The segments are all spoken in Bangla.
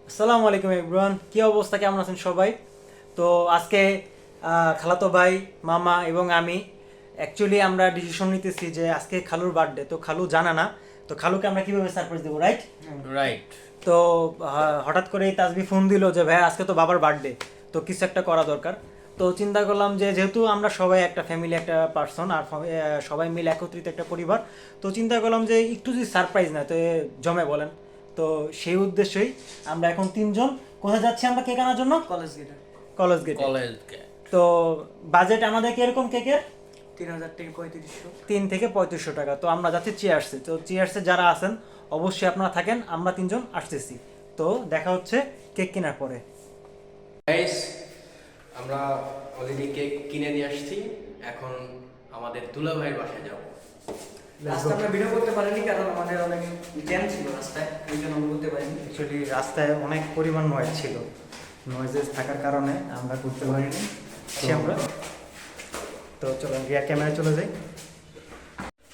আসসালামু আলাইকুম এভরিওয়ান, কি অবস্থা, কেমন আছেন সবাই? তো আজকে খালাতো ভাই, মামা এবং আমি অ্যাকচুয়ালি আমরা ডিসিশন নিতেছি যে আজকে খালুর বার্থডে। তো খালু জানা না, তো খালুকে আমরা কিভাবে সারপ্রাইজ দেবো, রাইট? তো হঠাৎ করেই তাসবি ফোন দিল যে ভাই আজকে তো বাবার বার্থডে, তো কিছু একটা করা দরকার। তো চিন্তা করলাম যে যেহেতু আমরা সবাই একটা ফ্যামিলি, একটা পার্সন, আর সবাই মিলে একত্রিত একটা পরিবার, তো চিন্তা করলাম যে একটু যদি সারপ্রাইজ না তো জমে বলেন। তো সেই উদ্দেশ্যেই আমরা এখন তিনজন কোথায় যাচ্ছি আমরা কেক আনার জন্য? কলেজ গেটে। তো বাজেট আমাদের কিরকম কেকের? 3000 থেকে 3500। 3 থেকে 3500 টাকা। তো আমরা যাচ্ছি চেয়ার্সে। তো চেয়ার্সে যারা আছেন অবশ্যই আপনারা থাকেন, আমরা তিনজন আসতেছি। তো দেখা হচ্ছে কেক কেনার পরে। গাইস, আমরা অলরেডি কেক কিনে নিয়ে আসছি, এখন আমাদের দুলা ভাইয়ের বাসায় যাব। রাস্তা আমরা ভিডিও করতে পারিনি কারণ আমাদের অনেক জ্যাম ছিল রাস্তায়, এই জন্য আমরা করতে পারিনি। অ্যাকচুয়ালি রাস্তায় অনেক পরিমাণ নয়েজ ছিল, নয়েজেস থাকার কারণে আমরা করতে পারিনি। আমরা তো চলুন রিয়া ক্যামেরায় চলে যাই।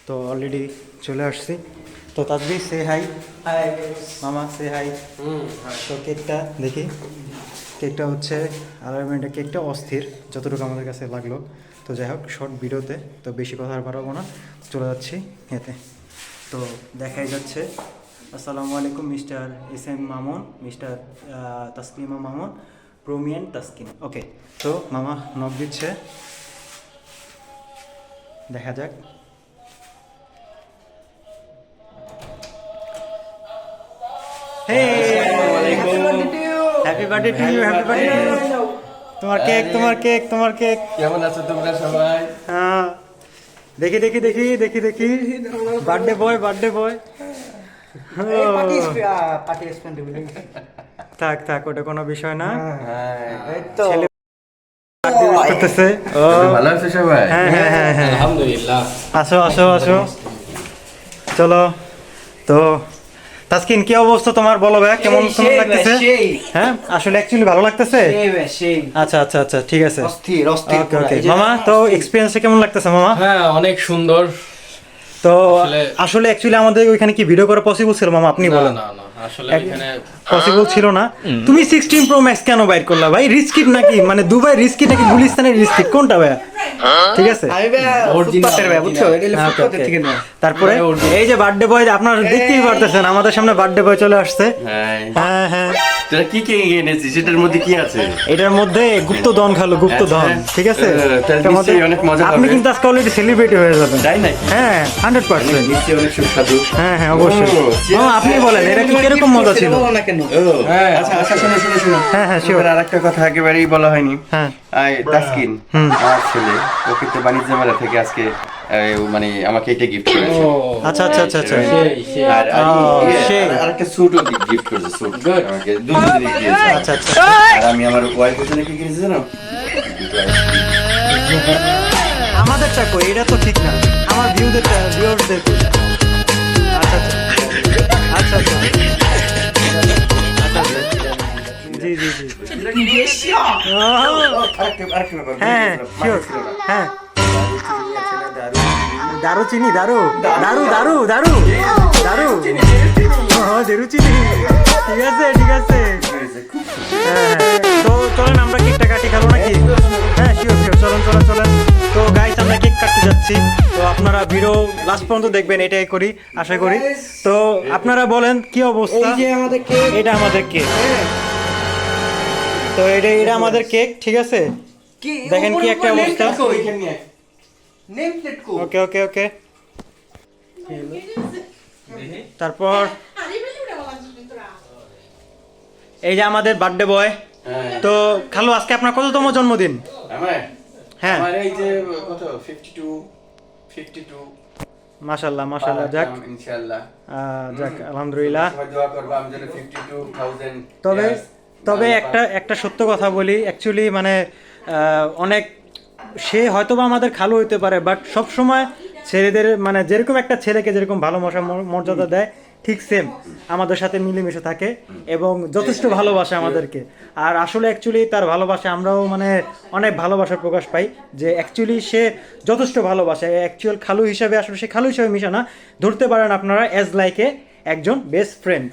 তো অলরেডি চলে আসছি। তো তাসবি সে হাই। হাই মামা সে হাই। তো কেকটা দেখি, কেকটা হচ্ছে আলারমেন্টের কেকটা অস্থির যতটুকু আমাদের কাছে লাগলো। তো যাই হোক, শর্ট ভিডিওতে তো বেশি কথা আর বাড়াবো না, চলে যাচ্ছি এতে। তো দেখাই যাচ্ছে আসসালামু আলাইকুম mister S M Mamun, mister Taslima Mamun, প্রোমিয়ান তাসকিন। ওকে, তো মামা নক দিচ্ছে, দেখা যাক। Happy birthday to you, happy birthday. তোমার কেক, তোমার কেক, তোমার কেক। কেমন আছো তোমরা সবাই? হ্যাঁ, দেখি দেখি দেখি দেখি দেখি, birthday boy, birthday boy. Party expandable. থাক থাক, ওটা কোনো বিষয় না। এই তো ছেলে করতেছে। ও ভালো আছো সবাই? হ্যাঁ হ্যাঁ হ্যাঁ হ্যাঁ, আলহামদুলিল্লাহ। আসো আসো আসো, চলো। তো তাসকিন, কি অবস্থা তোমার, বলো ভাই, কেমন কেমন লাগতেছে? হ্যাঁ, আসলে অ্যাকচুয়ালি ভালো লাগতেছে। আচ্ছা আচ্ছা আচ্ছা, ঠিক আছে। অস্থির অস্থির। ওকে ওকে মামা, তো এক্সপেরিয়েন্সটা কেমন লাগতেছে মামা? হ্যাঁ, অনেক সুন্দর। তো আসলে অ্যাকচুয়ালি আমাদের ওইখানে কি ভিডিও করা পসিবল ছিল মামা, আপনি না বলেন? না না, আসলে এখানে পসিবল ছিল না। তুমি 16 প্রো ম্যাক্স কেন বাইর করলা ভাই? রিস্কিট নাকি, মানে দুবাই রিস্কিট নাকি গুলিস্তানের রিস্কিট, কোনটা ভাই? ঠিক আছে, তারপরে এই যে বার্থডে বয় আপনারা দেখতেই পারতেছেন, আমাদের সামনে বার্থডে বয় চলে আসছে। হ্যাঁ হ্যাঁ, তোরা কি কে এনেছিস? সেটার মধ্যে কি আছে? এটার মধ্যে গুপ্তধন খালো, গুপ্তধন। ঠিক আছে, তাহলে নিশ্চয়ই অনেক মজা হবে। আপনি কিন্তু আজকে অলরেডি সেলিব্রিটি হয়ে যাবেন। তাই নাকি? হ্যাঁ 100%। নিশ্চয়ই অনেক সুস্বাদু। হ্যাঁ হ্যাঁ অবশ্যই। মামা আপনি বলেন, এটা কি কিরকম মজা ছিল? হ্যাঁ, আচ্ছা আচ্ছা, শোনো শোনো শোনো। হ্যাঁ হ্যাঁ শিওর। এবার আরেকটা কথা একেবারেই বলা হয়নি। হ্যাঁ, তাসকিন আমার ছেলে, ও কিন্তু বাণিজ্য মেলা থেকে আজকে মানে আমাকে এটা গিফট করেছে। আচ্ছা আচ্ছা আচ্ছা আচ্ছা। আর সেই। আরেকটা স্যুটও গিফট করেছে, স্যুট আমাকে দুটো জিনিস দিয়েছে। আচ্ছা আচ্ছা, আর আমি আমার ওয়াইফের জন্য কি কিনেছি জানো? আমাদের চাকো, এটা তো ঠিক না, আমার ভিউয়ারদের কই? আচ্ছা আচ্ছা আচ্ছা আচ্ছা আচ্ছা, জি জি জি, হ্যাঁ শিওর, হ্যাঁ। দারুচিনি, দারু দারু দারু দারু দারু, দারুচিনি। ঠিক আছে ঠিক আছে, হ্যাঁ হ্যাঁ। তো চলেন আমরা কেকটা কাটি, খাবো নাকি? হ্যাঁ শিওর শিওর, চলেন চলেন চলেন। তো গাইস, আমরা কেক কাটতে যাচ্ছি। তো আপনারা ভিডিও লাস্ট পর্যন্ত দেখবেন, এটাই করি, আশা করি। তো আপনারা বলেন কি অবস্থা? এই যে আমাদের কেক, এটা আমাদের কেক। তো এটা আমাদের কেক, ঠিক আছে। দেখেন কি একটা অবস্থা। নেম প্লেট কো। ওকে ওকে ওকে, তারপর এই যে আমাদের বার্থডে বয়। তো খালু, আজকে আপনার কততম জন্মদিন? হ্যাঁ, আমার এই যে কত 52 মাশাআল্লাহ মাশাআল্লাহ, যাক ইনশাআল্লাহ। যাক আলহামদুলিল্লাহ। সবাই দোয়া করবে আমি যেন 52,000। তবে তবে একটা সত্য কথা বলি, অ্যাকচুয়ালি মানে অনেক, সে হয়তো বা আমাদের খালু হইতে পারে, বাট সব সময় ছেলেদের মানে যেরকম একটা ছেলেকে যেরকম ভালোবাসা মর্যাদা দেয়, ঠিক সেম আমাদের সাথে মিলেমিশে থাকে এবং যথেষ্ট ভালোবাসে আমাদেরকে। আর আসলে অ্যাকচুয়ালি তার ভালোবাসা আমরাও মানে অনেক ভালোবাসার প্রকাশ পাই, যে অ্যাকচুয়ালি সে যথেষ্ট ভালোবাসে। অ্যাকচুয়াল খালু হিসাবে আসলে সে খালু হিসাবে মিশে না, ধরতে পারেন আপনারা অ্যাজ লাইকে একজন বেস্ট ফ্রেন্ড।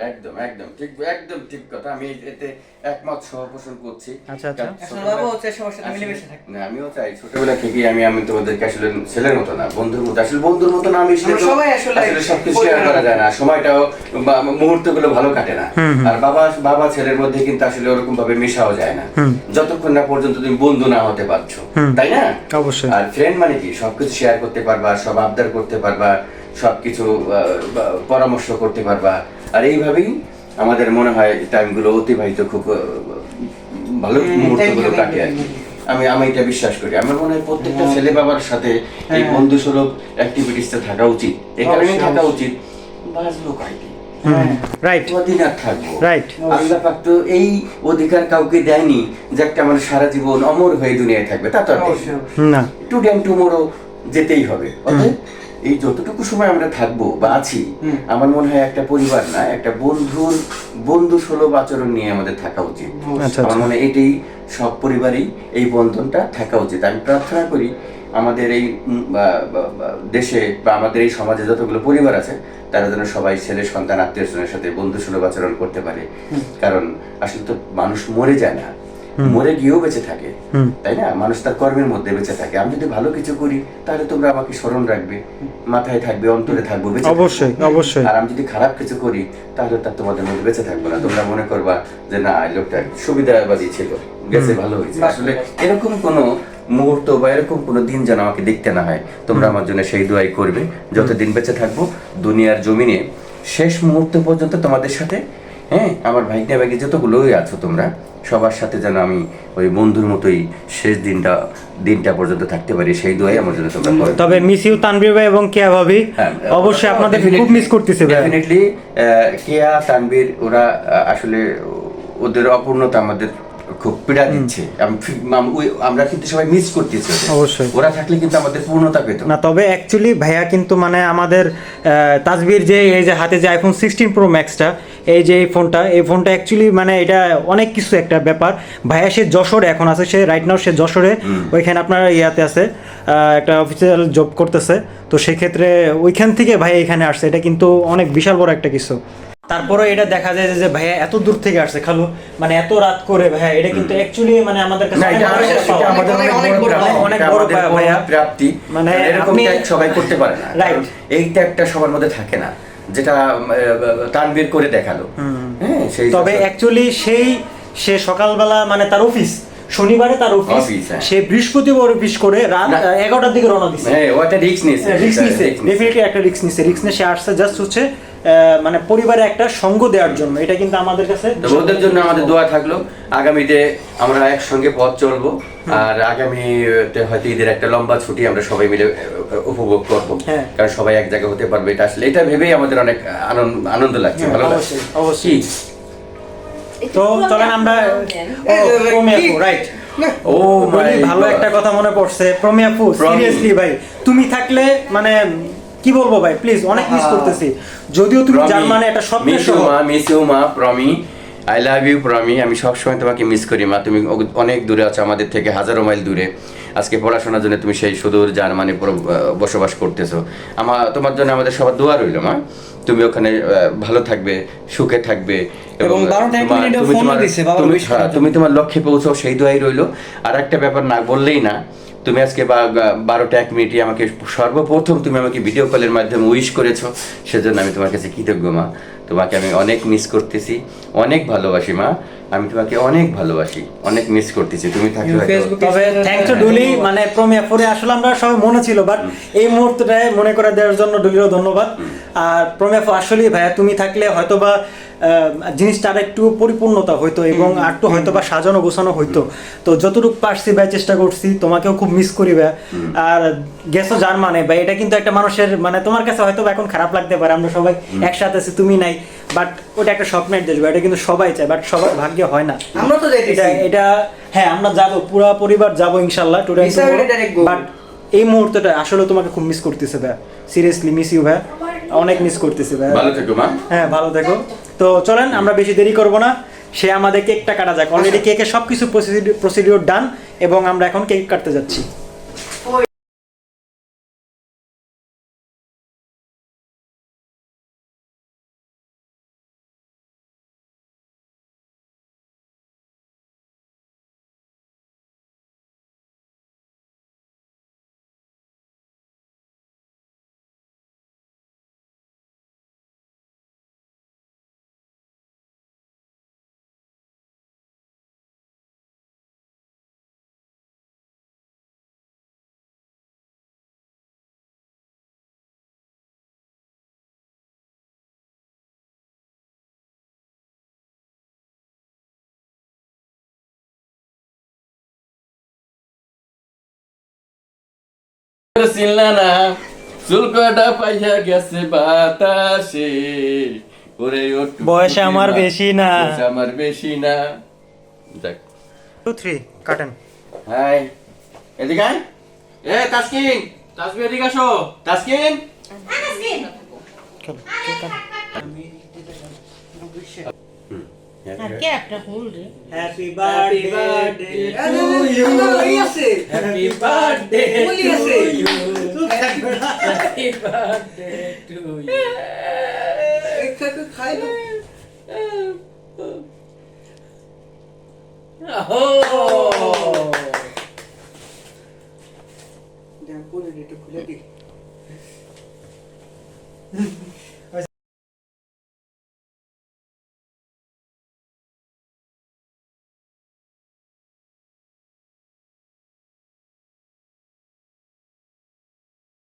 একদম একদম ঠিক কথা, আমি এতে একমত সহ পোষণ করছি। আচ্ছা আচ্ছা। আসলে বাবা হচ্ছে সবার সাথে মিলেমিশে থাকে। না, আমিও চাই ছোটবেলা থেকে আমি তোমাদেরকে আসলে ছেলের মতো না, বন্ধুর মতো, আসলে বন্ধুর মতো না মিশলে আমরা তো সবাই আসলে সবকিছু শেয়ার করা যায় না, সময়টাও বা মুহূর্তগুলো ভালো কাটে না। আর বাবা ছেলের মধ্যে কিন্তু আসলে ওরকম ভাবে মেশাও যায় না যতক্ষণ না পর্যন্ত তুমি বন্ধু না হতে পারছো, তাই না? অবশ্যই। আর ফ্রেন্ড মানে কি সবকিছু শেয়ার করতে পারবা, সব আবদার করতে পারবা, সবকিছু পরামর্শ করতে পারবা। আর এইভাবেই আমাদের মনে হয় টাইমগুলো অতিবাহিত খুব ভালো মুহূর্তগুলো কাটে আর কি। আমি এটা বিশ্বাস করি। আমার মনে হয় প্রত্যেকটা ছেলে বাবার সাথে এই বন্ধু সুলভ অ্যাক্টিভিটিসটা থাকা উচিত। এই কারণেই থাকা উচিত, বাঁচবো কাইটি রাইট কদিন আর থাকবো। রাইট। আল্লাহ পাক তো এই অধিকার কাউকে দেয়নি যে একটা মানুষ সারা জীবন অমর হয়ে দুনিয়ায় থাকবে, তা তো আর দেয়নি। না, টুডে এন্ড টুমোরো যেতেই হবে। অতএব এই যতটুকু সময় আমরা থাকবো বা আছি, আমার মনে হয় একটা পরিবার না, একটা বন্ধু সুলভ আচরণ নিয়ে আমাদের থাকা উচিত। আচ্ছা, আমার মনে হয় এটাই সব পরিবারেই এই বন্ধনটা থাকা উচিত। আমি প্রার্থনা করি আমাদের এই দেশে বা আমাদের এই সমাজে যতগুলো পরিবার আছে তারা যেন সবাই ছেলে সন্তান আত্মীয় স্বজনের সাথে বন্ধু সুলভ আচরণ করতে পারে। কারণ আসলে তো মানুষ মরে যায় না, মরে গিয়েও বেঁচে থাকে, তাই না? মানুষ তার কর্মের মধ্যে বেঁচে থাকে। আমি যদি ভালো কিছু করি তাহলে তোমরা আমাকে স্মরণ রাখবে, মাথায় থাকবে, অন্তরে থাকবে, বেঁচে থাকবে। অবশ্যই অবশ্যই। আর আমি যদি খারাপ কিছু করি তাহলে তার তোমাদের মধ্যে বেঁচে থাকবো না, তোমরা মনে করবা যে না এই লোকটা সুবিধাবাদী ছিল, গেছে ভালো হয়েছে। আসলে এরকম কোনো মুহূর্ত বা এরকম কোনো দিন যেন আমাকে দেখতে না হয়। তোমরা আমার জন্য সেই দোয়াই করবে যতদিন বেঁচে থাকবো দুনিয়ার জমিনে, শেষ মুহূর্ত পর্যন্ত তোমাদের সাথে। হ্যাঁ, আমার ভাইকে ভাইকে যতগুলোই আছো তোমরা সবার সাথে যেন আমি ওই বন্ধুর মতোই শেষ দিনটা পর্যন্ত থাকতে পারি, সেই দোয়াই আমার জন্য তোমরা করো। তবে মিস ইউ তানভীর ভাই এবং কেয়া ভাবি, অবশ্যই আপনাদের খুব মিস করতেছি ভাই। ডেফিনেটলি কেয়া তানভীর ওরা আসলে ওদের অপূর্ণতা আমাদের খুব পীড়া দিচ্ছে। আমরা কিন্তু সবাই মিস করতেছি অবশ্যই। ওরা থাকলে কিন্তু আমাদের পূর্ণতা পেত না। তবে অ্যাকচুয়ালি ভাইয়া কিন্তু মানে আমাদের তাজবির যে এই যে হাতে যে আইফোন 16 প্রো ম্যাক্সটা, এই যে এই ফোনটা অ্যাকচুয়ালি মানে এটা অনেক কিছু একটা ব্যাপার। ভাইয়া সে যশোরে এখন আছে, সে রাইট নাও সে যশোরে ওইখানে আপনার ইয়াতে আছে, একটা অফিসিয়াল জব করতেছে। তো সেক্ষেত্রে ওইখান থেকে ভাইয়া এখানে আসছে, এটা কিন্তু অনেক বিশাল বড় একটা কিছু। তারপরে এটা দেখা যায় যে ভাইয়া এত দূর থেকে আসছে খালু, মানে এত রাত করে ভাইয়া, এটা কিন্তু অ্যাকচুয়ালি মানে আমাদের কাছে অনেক বড় ভাইয়া প্রাপ্তি। মানে এরকম সবাই করতে পারে না, রাইট। এইটা একটা সবার মধ্যে থাকে না, যেটা তানভীর করে দেখালো। হ্যাঁ, সেই তবে অ্যাকচুয়ালি সে সকালবেলা মানে তার অফিস শনিবারে, তার অফিস সে বৃহস্পতিবার অফিস করে রাত 11টার দিকে রওনা দিচ্ছে। হ্যাঁ, ও একটা রিস্ক নিছে, ডেফিনেটলি একটা রিস্ক নিছে সে আসছে জাস্ট হচ্ছে মানে পরিবারে একটা সঙ্গ দেওয়ার জন্য। এটা কিন্তু আমাদের কাছে ওদের জন্য আমাদের দোয়া থাকলো। আগামীতে আমরা একসঙ্গে পথ চলবো, আর আগামীতে হয়তো ঈদের একটা লম্বা ছুটি আমরা সবাই মিলে উপভোগ করবো, কারণ সবাই এক জায়গায় হতে পারবে। এটা আসলে এটা ভেবেই আমাদের অনেক আনন্দ লাগছে, ভালো লাগছে। অবশ্যই। তো চলেন আমরা রাইট। ও ভালো একটা কথা মনে পড়ছে, প্রমিয়াপু সিরিয়াসলি ভাই তুমি থাকলে মানে কি বলবো ভাই, প্লিজ অনেক মিস করতেছি। যদিও তুমি জার্মানে একটা স্বপ্নের শহর। মিস ইউ মা Promi, I love you Promi. আমি সবসময় তোমাকে মিস করি মা, তুমি অনেক দূরে আছো আমাদের থেকে, হাজারো মাইল দূরে। আজকে পড়াশোনার জন্য তুমি সেই সুদূর জার্মানি বসবাস করতেছো। তোমার জন্য আমাদের সবার দোয়া রইল মা, তুমি ওখানে ভালো থাকবে, সুখে থাকবে এবং তুমি তোমার লক্ষ্যে পৌঁছাও, সেই দোয়াই রইলো। আর একটা ব্যাপার না বললেই না, তুমি আজকে 12টা 1 মিনিটে আমাকে সর্বপ্রথম তুমি আমাকে ভিডিও কলের মাধ্যমে উইশ করেছো, সেজন্য আমি তোমার কাছে কৃতজ্ঞ মা। তোমাকে আমি অনেক মিস করতেছি, অনেক ভালোবাসি মা, আমি তোমাকে অনেক ভালোবাসি, অনেক মিস করতেছি তুমি থাকলে। তবে থ্যাঙ্কস টু ডুলি, মানে প্রমিয়াপুরে আসলে আমরা সবাই মনে ছিল, বাট এই মুহূর্তটায় মনে করে দেওয়ার জন্য ডুলিরও ধন্যবাদ। আর প্রমিয়াপু আসলেই ভাইয়া তুমি থাকলে হয়তোবা জিনিসটা আর একটু পরিপূর্ণতা হইতো এবং আরটু হয়তোবা সাজানো গোছানো হইতো। তো যতটুকু পারছি ভাই চেষ্টা করছি, তোমাকেও খুব মিস করি ভাই। আর গেছো জার্মানে ভাই, এটা কিন্তু একটা মানুষের মানে তোমার কাছে হয়তো এখন খারাপ লাগতে পারে, আমরা সবাই একসাথে আছি তুমি নাই, বাট ওটা একটা স্বপ্নের দেশ, এটা কিন্তু সবাই চায়, বাট সবার ভাগ্যে হয় না। আমরা তো এটা হ্যাঁ আমরা যাবো, পুরো পরিবার যাবো ইনশাল্লাহ টুডে। বাট এই মুহূর্তটা আসলে তোমাকে খুব মিস করতেছে ভাই, সিরিয়াসলি মিস ইউ ভাই। অনেক মিস করতেছি ভাই। ভালো থেকো মা। হ্যাঁ ভালো থেকো। তো চলেন আমরা বেশি দেরি করব না, সে আমাদের কেকটা কাটা যাক। অলরেডি কেকের সবকিছু প্রসিডিওর ডান এবং আমরা এখন কেক কাটতে যাচ্ছি। সিলনা চুলকাটা পাইয়া গেছে বাতাসে, ওরে ও বয়স আমার বেশি না। বয়স আমার বেশি না। দেখ 2 3 কাটেন। হাই এদিকে আয়। এ তাসকিন, তাসবিহ এদিকে আসো। তাসকিন আর কে একটা ফুল রে হ্যাপি বার্থডে এই আছে হ্যাপি বার্থডে বলি আছে হ্যাপি বার্থডে টু ইউ। খাই